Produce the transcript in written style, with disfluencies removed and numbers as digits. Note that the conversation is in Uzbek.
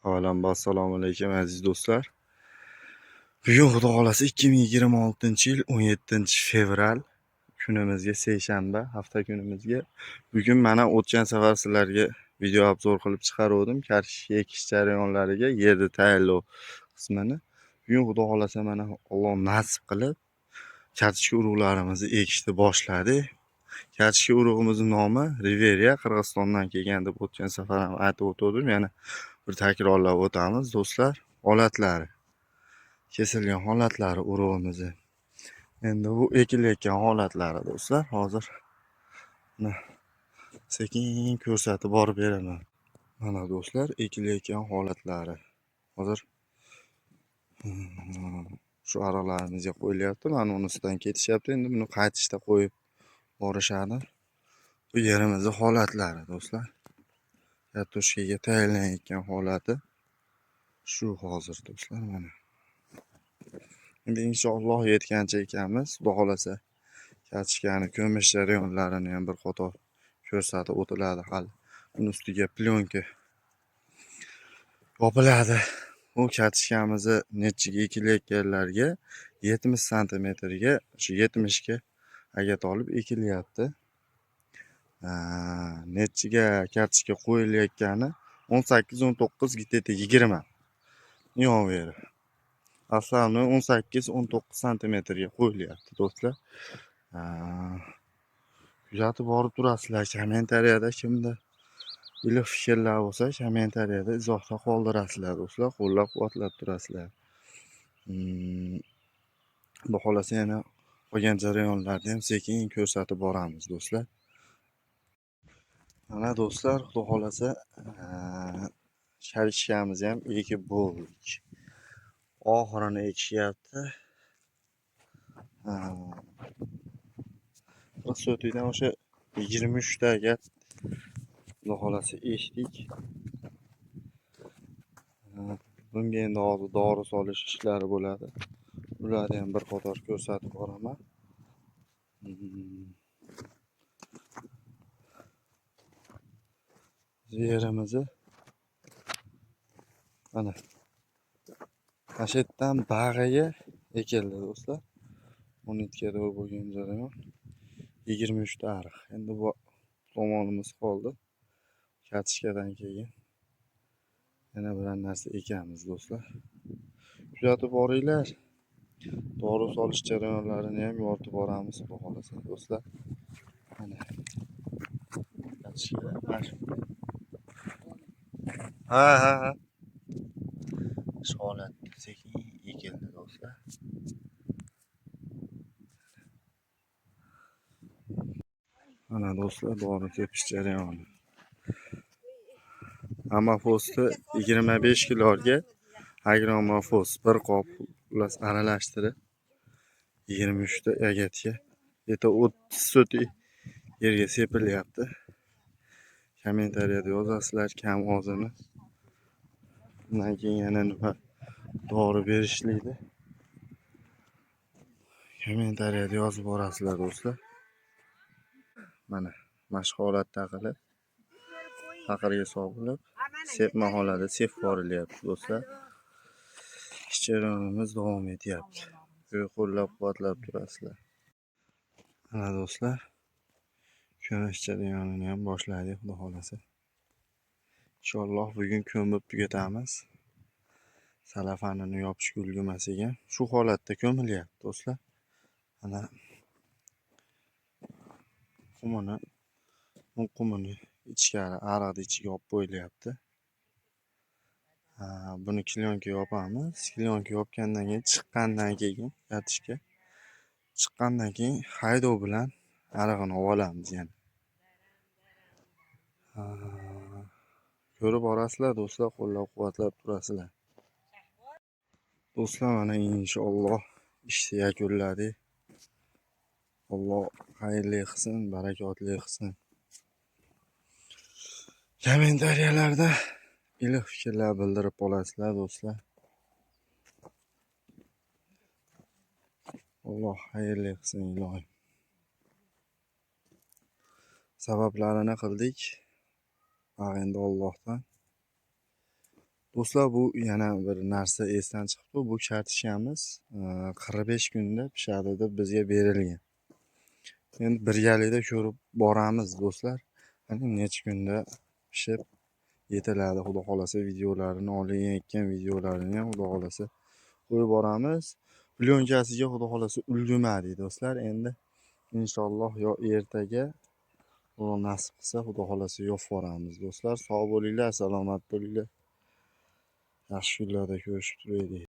Avvalambor assalomu alaykum aziz do'stlar. Bugun Xudo xolasa 2026-yil 17-fevral kunimizga seshanba, hafta kunimizga. Bugun mana o'tgan safar sizlarga video obzor qilib chiqardim kartoshka ekish jarayonlariga, yerni tayyorlov qismini. Bugun Xudo xolasa mana Alloh nasib qilib kartoshka urug'larimizni ekishni boshladik. Kartoshka urug'imizning nomi Riviera, Qirg'izistondan kelgan deb o'tgan safar ham aytib o'tdim. Yana bir takrorlab o'tamiz do'stlar. Holatlari, kesilgan holatlari urug'imizni. Endi bu ekilayotgan holatlari do'stlar. Hozir sekin ko'rsatib borib beraman. Mana do'stlar, ekilayotgan holatlari. Hozir shu ariqlarimizga qo'yilyapti. Mana unisidan ketishyapti. Endi buni qaytishda qo'yib borishadi. Bu yerimizning holatlari do'stlar. Kartoshkaga tayyorlanayotgan holati shu hozir do'stlar mana. Endi inshaalloh yetgancha ekanmiz. Xudo xolasa kartoshkani ko'mish jarayonlarini ham bir qator ko'rsatib o'tiladi hali. Buni ustiga plyonka yopiladi. Bu kartoshkamizni nechiga ekilayotganlarga 70 santimetrga, shu 70 ga agat olib ekilyapti. Nechiga kartoshka qo'yilayotgani 18-19 где-то 20 yonveri. Aslan 18-19 santimetrga qo'yilyapti do'stlar. Kuzatib borib turasizlar. Kommentariyada kimda iliq fikrlar bo'lsa, kommentariyada izohda qoldirasizlar do'stlar. Qo'llab-quvvatlab turasizlar. Xudo xolasa yana qolgan jarayonlarni ham sekin ko'rsatib boramiz do'stlar. Mana do'stlar, xudo xolasa kartoshkamizni ham ekib bo'ldik. Oxirini ekishyapti. So'tidan o'sha 23 taga Xudo xolasa ekdik. Bunga endi hozir dori solish ishlari bo'ladi. Ularni ham bir qator ko'rsatib boraman. Yerimizni mana Ashitdan bag'iga ekildi do'stlar. 12 ga bo'lgan jarayon 23 ta ariq. Endi bu tomonimiz qoldi. Kartoshkadan keyin yana bir narsa ekamiz do'stlar. Kuzatib boringlar. Dori solish jarayonlarini ham yoritib boramiz xudo xolasa do'stlar. Mana kartoshka ha. Shu holatda sekin ekildi do'stlar. Mana do'stlar, dori tepish jarayoni. Ammofosti 25 kiloga agromofoz bir qop ulas aralashtirib 23 ta agatga eta 30 soti yerga sepilyapti. Kommentariyada yozasizlar kam ozini. Undan keyin yana nima dori berishlikdi. Kommentariyada yozib borasizlar do'stlar. Mana mashq holatda qilib faqirga so'g'ilib sepma holatda sep borilyapti do'stlar. Jarayonimiz davom etyapti. Qo'llab-quvvatlab turasizlar. Mana do'stlar, ko'mish jarayonini ham boshladik xudo xolasa. Inshaalloh bugun ko'mib tugatamiz. Salafanini yopish ulgurmasiga shu holatda ko'milyapti do'stlar. Mana qumini ichkari ariqni ichiga olib qo'yilyapti. Buni klyonka yopamiz. Klyonka yopgandan keyin chiqqandan keyin kartoshka chiqqandan keyin haydov bilan arig'ini olamiz yana. Ko'rib borasizlar do'stlar, qo'llab-quvvatlab turasizlar. Do'stlar, mana inshaalloh ishni yakunladik. Alloh xayrli qilsin, barakotli qilsin. Kommentariyalarda iliq fikrlar bildirib qolasizlar do'stlar. Alloh xayrli qilsin ilohim. Sabablarini qildik. Endi Allohdan Do'stlar, bu yana bir narsa esdan chiqibdi. Bu kartoshkamiz 45 kunda pishadi deb bizga berilgan. Endi birgalikda ko'rib boramiz do'stlar. Qani necha kunda pishib yetiladi. Xudo xolasa videolarini olayotgan videolarini ham xudo xolasa qo'yib boramiz. Plyonchasiga xudo xolasa ulgurmadik do'stlar. Endi inshaalloh yo ertaga, Xudo nasib qilsa, xudo xolasa yopib boramiz do'stlar. Sog' bo'linglar, salomat bo'linglar. Yaxshi kunlarda ko'rishib turaylik.